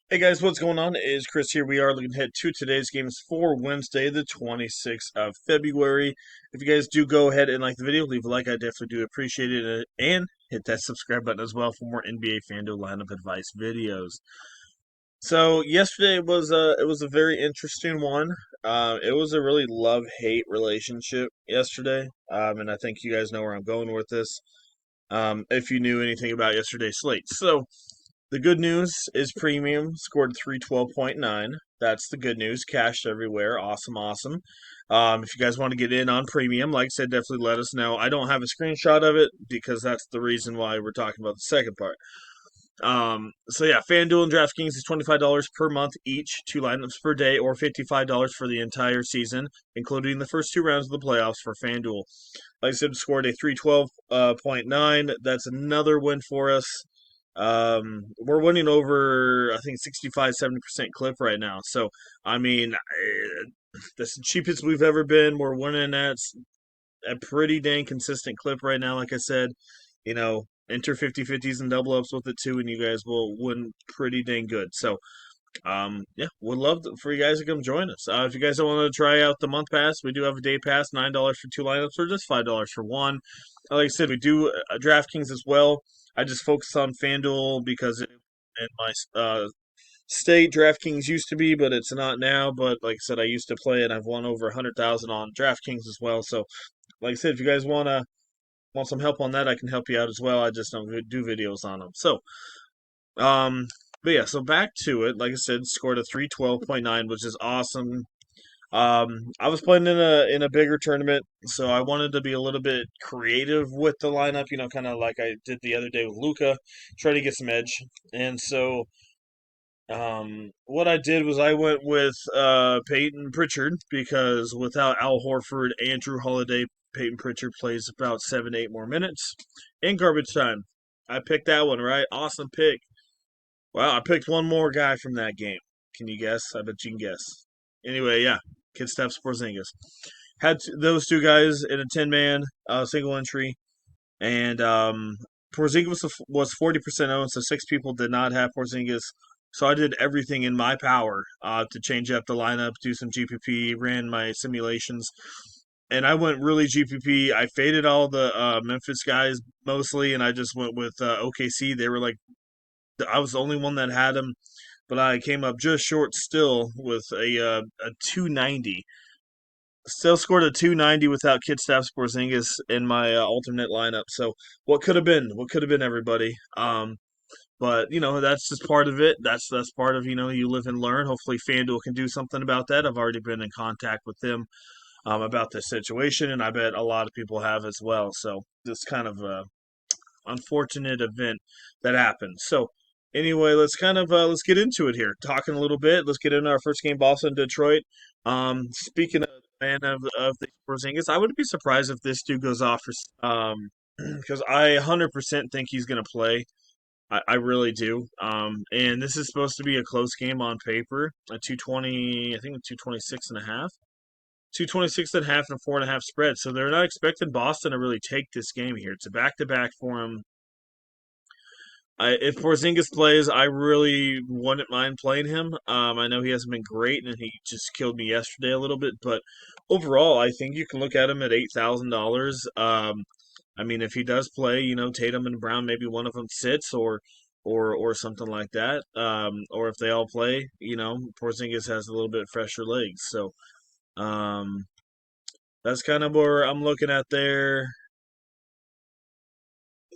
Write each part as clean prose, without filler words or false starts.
Hey guys, what's going on? It is Chris here. We are looking ahead to today's games for Wednesday, the 26th of February. If you guys do go ahead and like the video, leave a like. I definitely do appreciate it. And hit that subscribe button as well for more NBA Fanduel lineup advice videos. So yesterday was a very interesting one. It was a really love-hate relationship yesterday. And I think you guys know where I'm going with this. If you knew anything about yesterday's slate. So the good news is premium scored 312.9. That's the good news. Cash everywhere. Awesome, awesome. If you guys want to get in on premium, like I said, definitely let us know. I don't have a screenshot of it because that's the reason why we're talking about the second part. So yeah, FanDuel and DraftKings is $25 per month each, two lineups per day, or $55 for the entire season, including the first two rounds of the playoffs for FanDuel. Like I said, scored a 312.9. That's another win for us. We're winning over, I think, 65-70% clip right now. So, I mean, that's the cheapest we've ever been. We're winning at a pretty dang consistent clip right now. Like I said, enter 50-50s and double ups with it too, and you guys will win pretty dang good. So, yeah, would love for you guys to come join us. If you guys don't want to try out the month pass, we do have a day pass, $9 for two lineups, or just $5 for one. Like I said, we do DraftKings as well. I just focus on FanDuel because in my state DraftKings used to be, but it's not now. But like I said, I used to play, and I've won over 100,000 on DraftKings as well. So, like I said, if you guys want some help on that, I can help you out as well. I just don't do videos on them. So, um, but yeah, so back to it. Like I said, scored a 312.9, which is awesome. I was playing in a bigger tournament, so I wanted to be a little bit creative with the lineup. Kind of like I did the other day with Luca, try to get some edge. And so, what I did was I went with Peyton Pritchard because without Al Horford and Drew Holiday, Peyton Pritchard plays about 7 to 8 more minutes in garbage time. I picked that one, right? Awesome pick. Well, I picked one more guy from that game. Can you guess? I bet you can guess. Anyway, yeah, Kidstaps Porzingis had those two guys in a 10-man single entry, and Porzingis was 40% owned, so six people did not have Porzingis. So I did everything in my power to change up the lineup, do some GPP, ran my simulations, and I went really GPP. I faded all the Memphis guys mostly, and I just went with OKC. They were like I was the only one that had him, but I came up just short still with a 290. Still scored a 290 without Kidstaps Porzingis in my alternate lineup. So what could have been? What could have been, everybody? But that's just part of it. That's part of you live and learn. Hopefully FanDuel can do something about that. I've already been in contact with them about this situation, and I bet a lot of people have as well. So this kind of unfortunate event that happened. So anyway, let's get into it here. Talking a little bit. Let's get into our first game, Boston Detroit. Speaking of the Porzingis, I wouldn't be surprised if this dude goes off for because I 100% think he's going to play. I really do. And this is supposed to be a close game on paper. A 220, I think a 226 and a half. 226 and a half and a 4.5 spread. So they're not expecting Boston to really take this game here. It's a back to back for them. If Porzingis plays, I really wouldn't mind playing him. I know he hasn't been great, and he just killed me yesterday a little bit. But overall, I think you can look at him at $8,000. I mean, if he does play, Tatum and Brown, maybe one of them sits or something like that. Or if they all play, Porzingis has a little bit fresher legs. So um, that's kind of where I'm looking at there.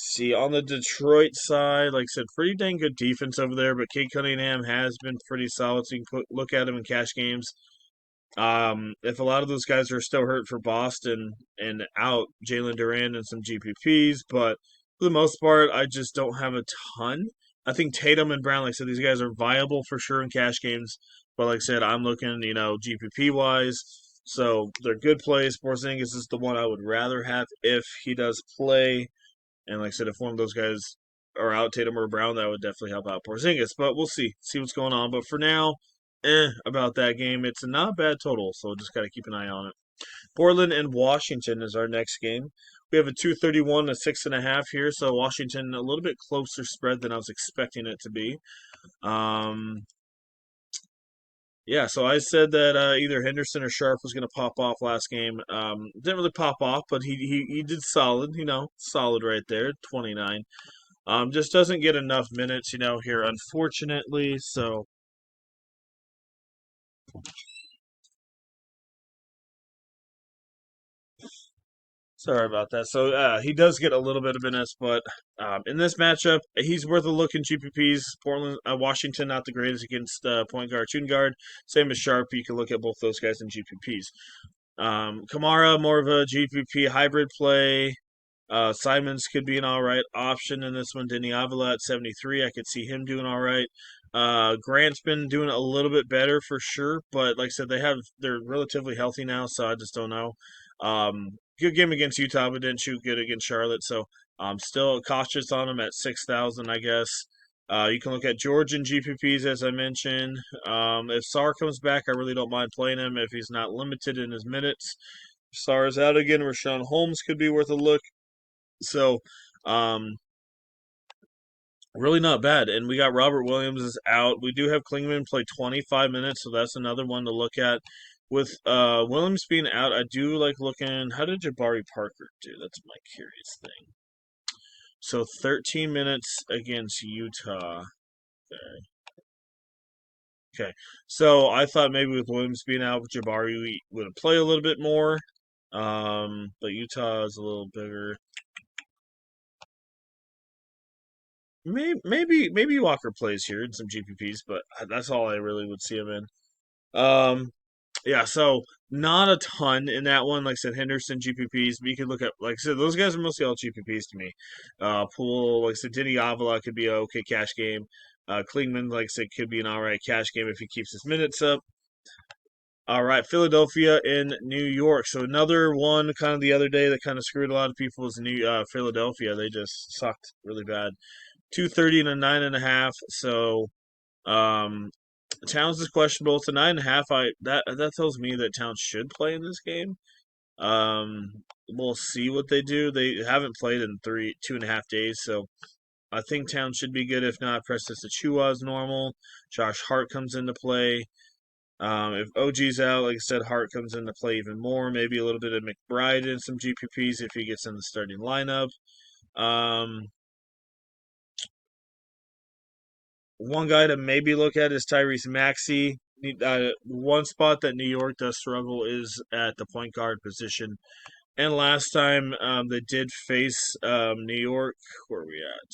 See, on the Detroit side, like I said, pretty dang good defense over there, but Cade Cunningham has been pretty solid, so you can look at him in cash games. If a lot of those guys are still hurt for Boston and out, Jalen Duran and some GPPs, but for the most part, I just don't have a ton. I think Tatum and Brown, like I said, these guys are viable for sure in cash games, but like I said, I'm looking, GPP wise. So they're good plays. Porzingis is the one I would rather have if he does play. And like I said, if one of those guys are out, Tatum or Brown, that would definitely help out Porzingis. But we'll see what's going on. But for now, about that game. It's a not bad total, so just got to keep an eye on it. Portland and Washington is our next game. We have a 231, a 6.5 here, so Washington a little bit closer spread than I was expecting it to be. Yeah, so I said that either Henderson or Sharp was going to pop off last game. Didn't really pop off, but he did solid. Solid right there, 29. Just doesn't get enough minutes, here, unfortunately. So sorry about that. So he does get a little bit of minutes, but in this matchup, he's worth a look in GPPs. Portland, Washington, not the greatest against point guard, shooting guard. Same as Sharp. You can look at both those guys in GPPs. Kamara, more of a GPP hybrid play. Simons could be an all right option in this one. Denny Avila at 73. I could see him doing all right. Grant's been doing a little bit better for sure, but like I said, they're relatively healthy now, so I just don't know. Good game against Utah, but didn't shoot good against Charlotte, so I'm still cautious on him at 6,000, I guess. You can look at Georgian GPPs as I mentioned. If Sar comes back, I really don't mind playing him if he's not limited in his minutes. If Sar is out again. Rashawn Holmes could be worth a look. So, um, really not bad. And we got Robert Williams is out. We do have Klingman play 25 minutes, so that's another one to look at. With Williams being out, I do like looking. How did Jabari Parker do? That's my curious thing. So 13 minutes against Utah. Okay. Okay. So I thought maybe with Williams being out, Jabari would play a little bit more. But Utah is a little bigger. Maybe Walker plays here in some GPPs, but that's all I really would see him in. Yeah, so not a ton in that one. Like I said, Henderson GPPs, but you could look at, like I said, those guys are mostly all GPPs to me. Poole, like I said, Diddy Avila could be a okay cash game. Klingman, like I said, could be an all right cash game if he keeps his minutes up. All right, Philadelphia in New York. So another one, kind of the other day that kind of screwed a lot of people was Philadelphia. They just sucked really bad. 230 and a 9.5. So um, Towns is questionable. It's a 9.5. That tells me that Towns should play in this game. We'll see what they do. They haven't played in 2.5 days, so I think Towns should be good. If not, Preston Achua is normal. Josh Hart comes into play. If OG's out, like I said, Hart comes into play even more. Maybe a little bit of McBride in some GPPs if he gets in the starting lineup. Um, One guy to maybe look at is Tyrese Maxey. One spot that New York does struggle is at the point guard position. And last time they did face New York, where are we at?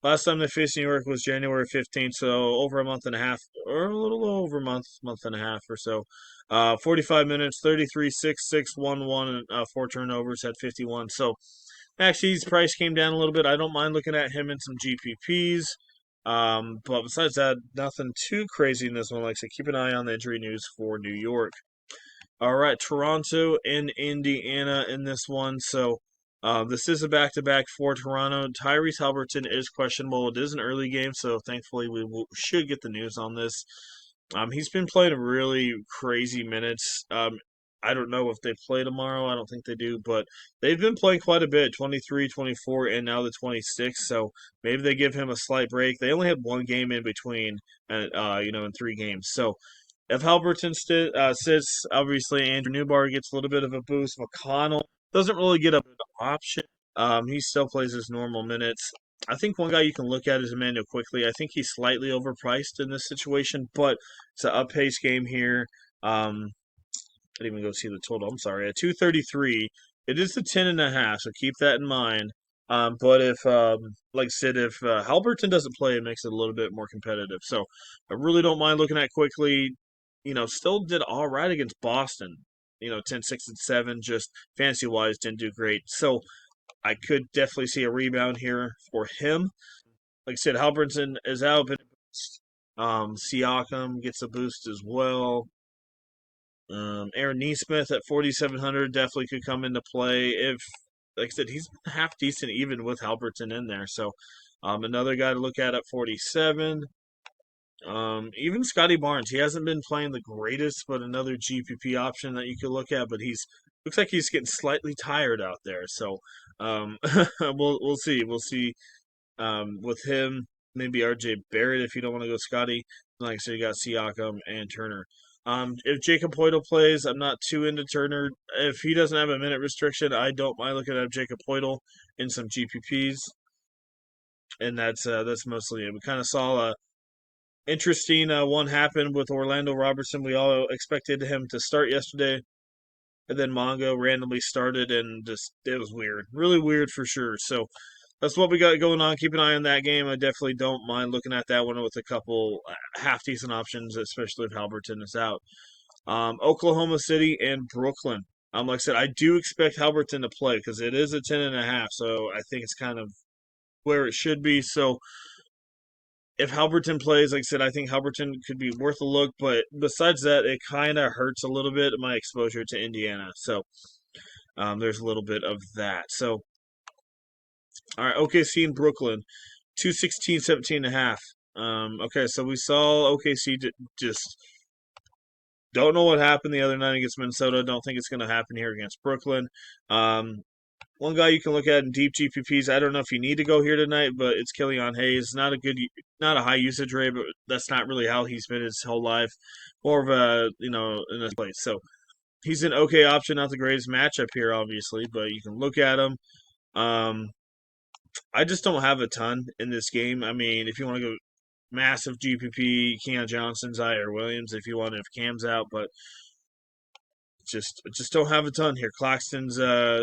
Last time they faced New York was January 15th, so over a month and a half, or a little over a month and a half or so. 45 minutes, 33, 6, 6, 1, 1, and 4 turnovers, had 51. So actually, his price came down a little bit. I don't mind looking at him in some GPPs. But besides that, nothing too crazy in this one. Like I said, keep an eye on the injury news for New York. All right, Toronto and Indiana in this one. So this is a back-to-back for Toronto. Tyrese Halliburton is questionable. It is an early game, so thankfully should get the news on this. He's been playing really crazy minutes. I don't know if they play tomorrow. I don't think they do, but they've been playing quite a bit, 23, 24, and now the 26. So maybe they give him a slight break. They only had one game in between, in 3 games. So if Halberton sits, obviously Andrew Newbar gets a little bit of a boost. McConnell doesn't really get a option. He still plays his normal minutes. I think one guy you can look at is Emmanuel Quickly. I think he's slightly overpriced in this situation, but it's an up-pace game here. I didn't even go see the total. I'm sorry. At 233, it is the 10.5, so keep that in mind. But if, like I said, if Halberton doesn't play, it makes it a little bit more competitive. So I really don't mind looking at Quickly. Still did all right against Boston. 10, 6, and 7, just fantasy wise, didn't do great. So I could definitely see a rebound here for him. Like I said, Halberton is out, but Siakam gets a boost as well. Aaron Neesmith at 4,700 definitely could come into play. If, like I said, he's half decent even with Halberton in there. So another guy to look at 47. Even Scotty Barnes, he hasn't been playing the greatest, but another GPP option that you could look at. But he's looks like he's getting slightly tired out there. So we'll see. We'll see with him. Maybe RJ Barrett if you don't want to go Scotty. Like I said, you got Siakam and Turner. If Jacob Poeltl plays, I'm not too into Turner. If he doesn't have a minute restriction, I don't mind looking at Jacob Poeltl in some GPPs, and that's mostly it. We kind of saw a interesting one happen with Orlando Robertson. We all expected him to start yesterday, and then Mongo randomly started, and just it was weird, really weird for sure. So that's what we got going on. Keep an eye on that game. I definitely don't mind looking at that one with a couple half decent options, especially if Halberton is out. Oklahoma City and Brooklyn. Like I said, I do expect Halberton to play because it is a 10.5, so I think it's kind of where it should be. So if Halberton plays, like I said, I think Halberton could be worth a look. But besides that, it kind of hurts a little bit my exposure to Indiana. So there's a little bit of that. So all right, OKC and Brooklyn, 216, 17.5. Okay, so we saw OKC just don't know what happened the other night against Minnesota. Don't think it's going to happen here against Brooklyn. Um, One guy you can look at in deep GPPs. I don't know if you need to go here tonight, but it's Killian Hayes. Not a high usage rate, but that's not really how he's been his whole life. More of a in this place. So he's an okay option, not the greatest matchup here, obviously, but you can look at him. Um, I just don't have a ton in this game. I mean, if you want to go massive GPP, Keon Johnson, Zaire Williams, if you want, if Cam's out, but just don't have a ton here. Claxton's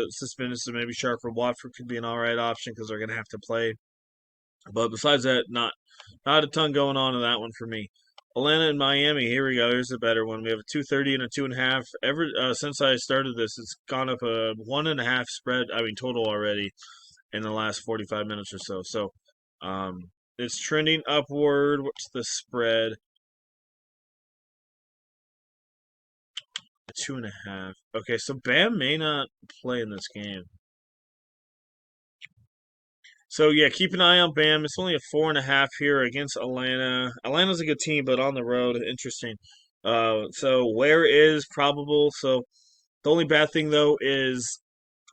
suspended, so maybe Sharper Watford could be an all right option because they're going to have to play. But besides that, not a ton going on in that one for me. Atlanta and Miami. Here we go. Here's a better one. We have a 230 and a 2.5. Ever since I started this, it's gone up a 1.5 spread. I mean total already in the last 45 minutes or so. So it's trending upward. What's the spread? 2.5. Okay, so Bam may not play in this game. So yeah, keep an eye on Bam. It's only a 4.5 here against Atlanta. Atlanta's a good team, but on the road, interesting. So where is probable? So the only bad thing though is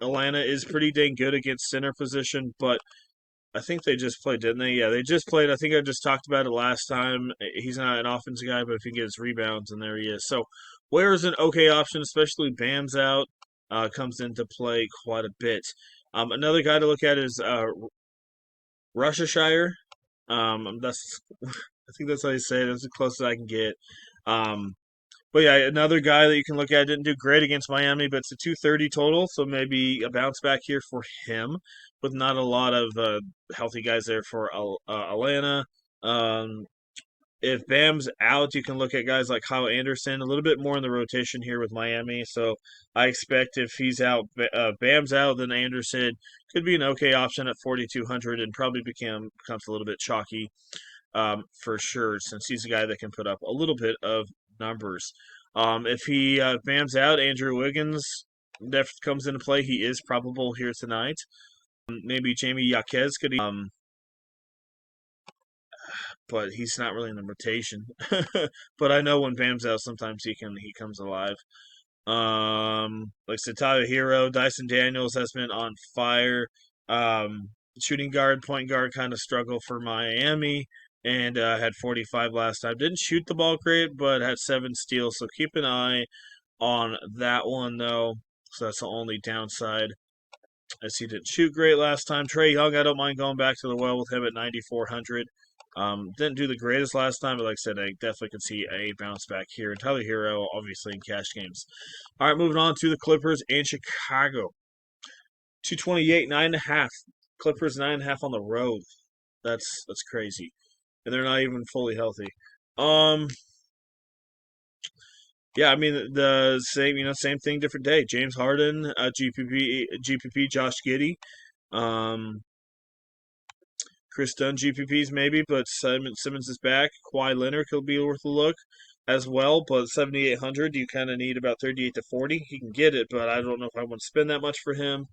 Atlanta is pretty dang good against center position, but I think they just played, didn't they? Yeah, they just played. I think I just talked about it last time. He's not an offensive guy, but if he gets rebounds, and there he is. So, where is an okay option, especially Bam's out, comes into play quite a bit. Another guy to look at is Rushshire. That's I think that's how you say it. That's the closest I can get. Um, but yeah, another guy that you can look at didn't do great against Miami, but it's a 230 total, so maybe a bounce back here for him, with not a lot of healthy guys there for Atlanta. Um, if Bam's out, you can look at guys like Kyle Anderson, a little bit more in the rotation here with Miami. So I expect if he's out, Bam's out, then Anderson could be an okay option at 4,200 and probably becomes a little bit chalky for sure, since he's a guy that can put up a little bit of numbers. If he bams out, Andrew Wiggins def comes into play. He is probable here tonight. Maybe Jamie Jaquez could, but he's not really in the rotation. But I know when Bam's out, sometimes he comes alive. Like Tyler Hero, Dyson Daniels has been on fire. Shooting guard, point guard kind of struggle for Miami, and had 45 last time. Didn't shoot the ball great, but had 7 steals. So keep an eye on that one though. So that's the only downside, as he didn't shoot great last time. Trae Young, I don't mind going back to the well with him at 9,400. Didn't do the greatest last time, but like I said, I definitely could see a bounce back here. And Tyler Hero, obviously, in cash games. All right, moving on to the Clippers and Chicago. 228, 9.5. Clippers 9.5 on the road. That's crazy, and they're not even fully healthy. Yeah, I mean the same thing, different day. James Harden, GPP, Josh Giddey. Chris Dunn GPPs maybe, but Simmons is back. Kawhi Leonard could be worth a look as well, but 7,800, you kind of need about 38 to 40. He can get it, but I don't know if I want to spend that much for him.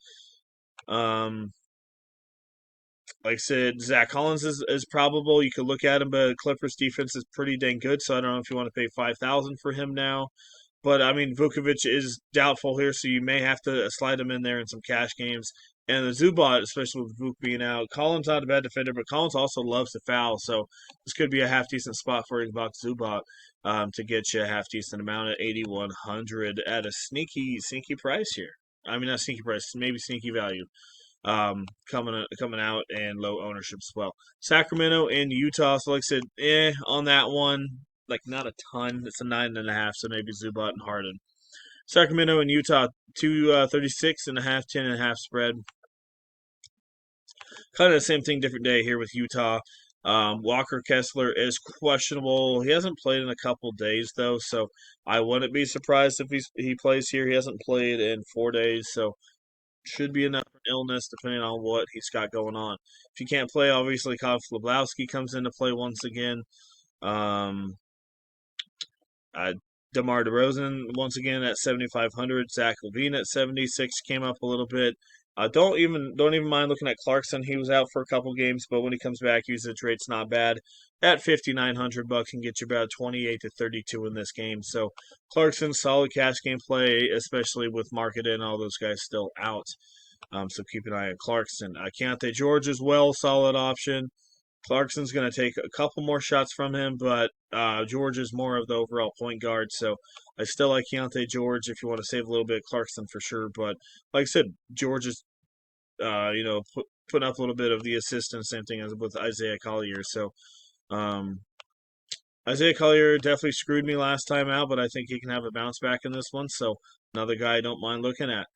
Like I said, Zach Collins is probable. You could look at him, but Clippers defense is pretty dang good, so I don't know if you want to pay 5,000 for him now. But I mean, Vukovic is doubtful here, so you may have to slide him in there in some cash games. And the Zubat, especially with Vuk being out, Collins not a bad defender, but Collins also loves to foul, so this could be a half decent spot for Zubat to get you a half decent amount at 8,100 at a sneaky price here. I mean, not sneaky price, maybe sneaky value. Coming out and low ownership as well. Sacramento and Utah. So like I said, on that one, like not a ton. It's a 9.5, so maybe Zubat and Harden. Sacramento and Utah, 236.5, 10.5 spread. Kind of the same thing, different day here with Utah. Walker Kessler is questionable. He hasn't played in a couple days though, so I wouldn't be surprised if he plays here. He hasn't played in 4 days, so should be enough for illness depending on what he's got going on. If he can't play, obviously Kyle Flablowski comes into play once again. Um, uh, DeMar DeRozan once again at 7,500. Zach LaVine at 76 came up a little bit. Don't even mind looking at Clarkson. He was out for a couple games, but when he comes back, usage rate's not bad. At $5,900 can get you about 28 to 32 in this game. So Clarkson, solid cash game play, especially with Market and all those guys still out. So keep an eye on Clarkson. Keontae George as well, solid option. Clarkson's going to take a couple more shots from him, but George is more of the overall point guard. So I still like Keontae George if you want to save a little bit. Clarkson for sure, but like I said, George is putting up a little bit of the assist and same thing as with Isaiah Collier. So um, Isaiah Collier definitely screwed me last time out, but I think he can have a bounce back in this one. So another guy I don't mind looking at.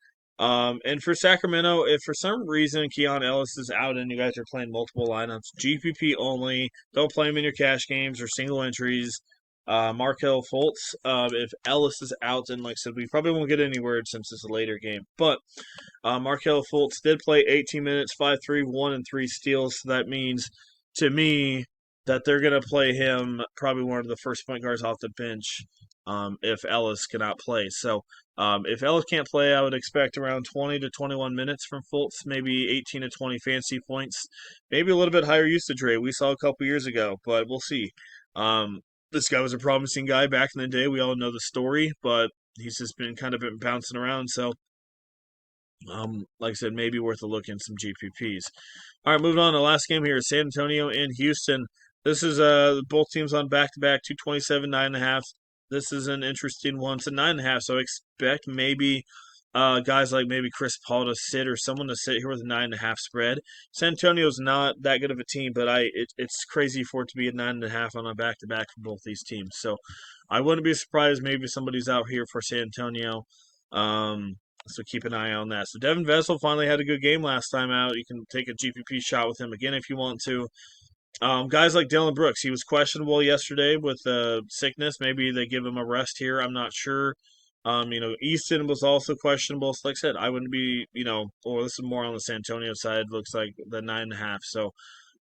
And for Sacramento, if for some reason Keon Ellis is out and you guys are playing multiple lineups, GPP only, don't play him in your cash games or single entries. Markel Fultz, if Ellis is out, and like I said, we probably won't get any word since it's a later game. But Markel Fultz did play 18 minutes, 5-3, 1 and 3 steals. So that means to me that they're going to play him probably one of the first point guards off the bench if Ellis cannot play. So if Ellis can't play, I would expect around 20 to 21 minutes from Fultz, maybe 18 to 20 fancy points, maybe a little bit higher usage rate. We saw a couple years ago, but we'll see. This guy was a promising guy back in the day. We all know the story, but he's just been kind of been bouncing around. So like I said, maybe worth a look in some GPPs. All right, moving on to the last game here is San Antonio and Houston. This is both teams on back-to-back, 227, 9.5. This is an interesting one. It's a 9.5, so I expect maybe guys like maybe Chris Paul to sit or someone to sit here with a 9.5 spread. San Antonio's not that good of a team, but it's crazy for it to be a 9.5 on a back-to-back for both these teams. So I wouldn't be surprised maybe somebody's out here for San Antonio. So keep an eye on that. So Devin Vessel finally had a good game last time out. You can take a GPP shot with him again if you want to. Guys like Dylan Brooks, he was questionable yesterday with sickness. Maybe they give him a rest here. I'm not sure. Easton was also questionable. So like I said, I wouldn't be, or this is more on the San Antonio side. Looks like the 9.5. So,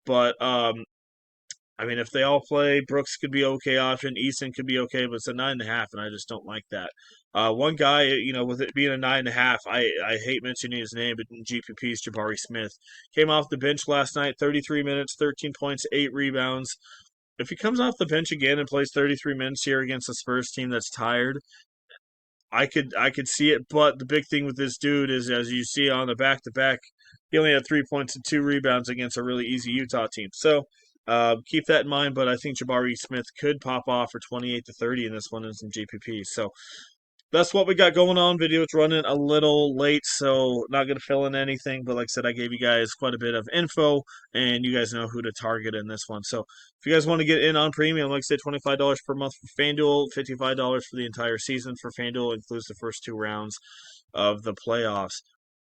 but I mean, if they all play, Brooks could be okay option. Easton could be okay, but it's a 9.5, and I just don't like that. One guy, with it being a 9.5, I hate mentioning his name, but in GPP's Jabari Smith came off the bench last night, 33 minutes, 13 points, 8 rebounds. If he comes off the bench again and plays 33 minutes here against a Spurs team that's tired, I could see it. But the big thing with this dude is, as you see on the back to back, he only had 3 points and 2 rebounds against a really easy Utah team. So keep that in mind. But I think Jabari Smith could pop off for 28 to 30 in this one in some GPP. So that's what we got going on. Video it's running a little late, so not going to fill in anything. But like I said, I gave you guys quite a bit of info, and you guys know who to target in this one. So if you guys want to get in on premium, like I said, $25 per month for FanDuel, $55 for the entire season for FanDuel, includes the first 2 rounds of the playoffs.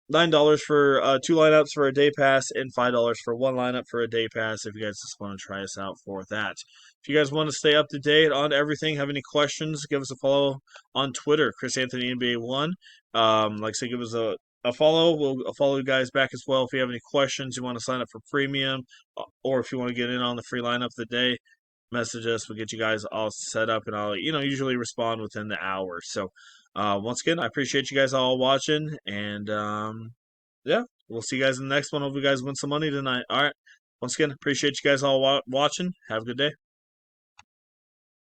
$9 for 2 lineups for a day pass, and $5 for 1 lineup for a day pass if you guys just want to try us out for that. If you guys want to stay up to date on everything, have any questions, give us a follow on Twitter, Chris Anthony NBA1. Like I said, give us a follow. We'll follow you guys back as well. If you have any questions, you want to sign up for premium, or if you want to get in on the free lineup of the day, message us. We'll get you guys all set up, and I'll usually respond within the hour. So once again, I appreciate you guys all watching, and yeah, we'll see you guys in the next one. Hope you guys win some money tonight. All right. Once again, appreciate you guys all watching. Have a good day.